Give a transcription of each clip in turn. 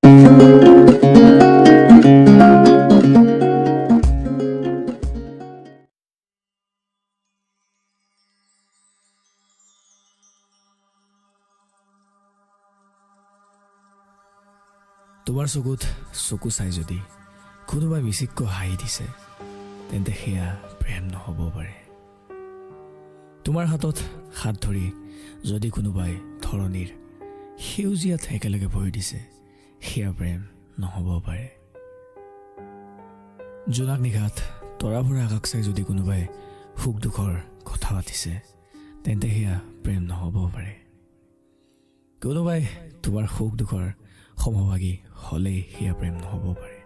তোমাৰ চকুত চকু চাই যদি কোনোবাই মিচিককৈ হাঁহি দিছে তেন্তে সেয়া প্ৰেম নহ'ব পাৰে। তোমাৰ হাতত হাত ধৰি যদি কোনোবাই ধৰণীৰ সেউজীয়াত একেলগে ভৰি দিছে সেয়া প্ৰেম নহ'ব পাৰে। জোনাক নিশাত তৰাভৰা আকাশ চাই যদি কোনোবাই সুখ দুখৰ কথা পাতিছে তেন্তে সেয়া প্ৰেম নহ'ব পাৰে। কোনোবাই তোমাৰ সুখ দুখৰ সমভাগী হ'লেই সেয়া প্ৰেম নহ'ব পাৰে।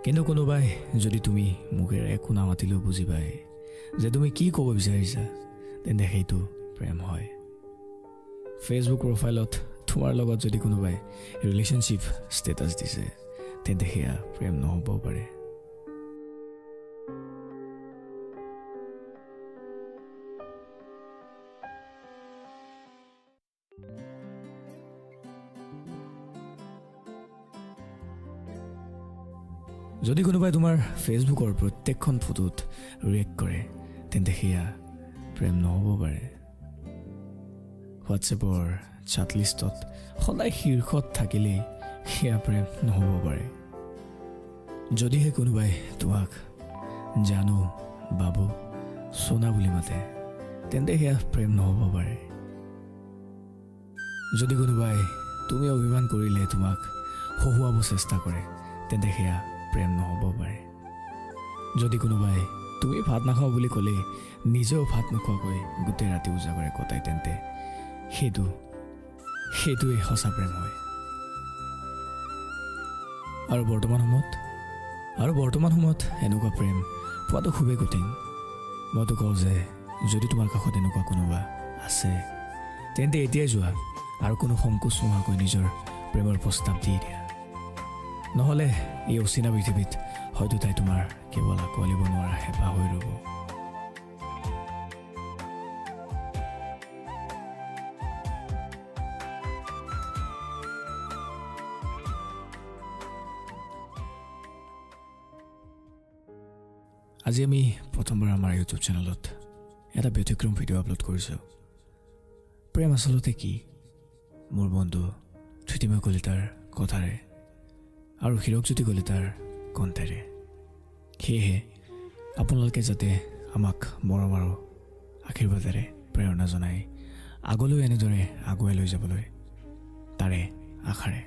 কিন্তু কোনোবাই যদি তুমি মুখেৰে একো নামাতিলেও বুজি পায় যে তুমি কি ক'ব বিচাৰিছা তেন্তে সেইটো প্ৰেম হয়। ফেচবুক প্ৰফাইলত তোমাৰ লগত যদি কোনোবাই ৰিলেশ্যনশ্বিপ ষ্টেটাছ দিছে তেন্তে সেয়া প্ৰেম নহ'ব পাৰে। যদি কোনোবাই তোমাৰ ফেচবুকৰ প্ৰত্যেকখন ফটোত ৰিয়েক্ট কৰে তেন্তে সেয়া প্ৰেম নহ'ব পাৰে। হোৱাটছএপৰ চাট লিষ্টত সদায় শীৰ্ষত থাকিলেই সেয়া প্ৰেম নহ'ব পাৰে। যদিহে কোনোবাই তোমাক জানো, বাবু, সোনা বুলি মাতে তেন্তে সেয়া প্ৰেম নহ'ব পাৰে। যদি কোনোবাই তুমি অভিমান কৰিলে তোমাক হহুৱাব চেষ্টা কৰে তেন্তে সেয়া প্ৰেম নহ'ব পাৰে। যদি কোনোবাই তুমি ভাত নাখাওঁ বুলি ক'লে নিজেও ভাত নোখোৱাকৈ গোটেই ৰাতি উজাগৰে কটাই তেন্তে সেইটোৱেই সঁচা প্ৰেম হয়। আৰু বৰ্তমান সময়ত এনেকুৱা প্ৰেম পোৱাটো খুবেই কঠিন। মইতো কওঁ যে যদি তোমাৰ কাষত এনেকুৱা কোনোবা আছে তেন্তে এতিয়াই যোৱা আৰু কোনো সংকোচ নোহোৱাকৈ নিজৰ প্ৰেমৰ প্ৰস্তাৱ দি দিয়া। নহ'লে এই অচিনা পৃথিৱীত হয়তো তাই তোমাৰ কেৱল আঁকোৱালিব নোৱাৰা হেঁপাহ হৈ ৰ'ব। আজি আমি প্ৰথমবাৰ আমাৰ ইউটিউব চেনেলত এটা ব্যতিক্ৰম ভিডিঅ' আপলোড কৰিছোঁ। প্ৰেম আচলতে কি? মোৰ বন্ধু ধৃতিময় কলিতাৰ কথাৰে আৰু হীৰকজ্যোতি কলিতাৰ কণ্ঠেৰে। সেয়েহে আপোনালোকে যাতে আমাক মৰম আৰু আশীৰ্বাদেৰে প্ৰেৰণা জনাই আগলৈ এনেদৰে আগুৱাই লৈ যাবলৈ তাৰে আশাৰে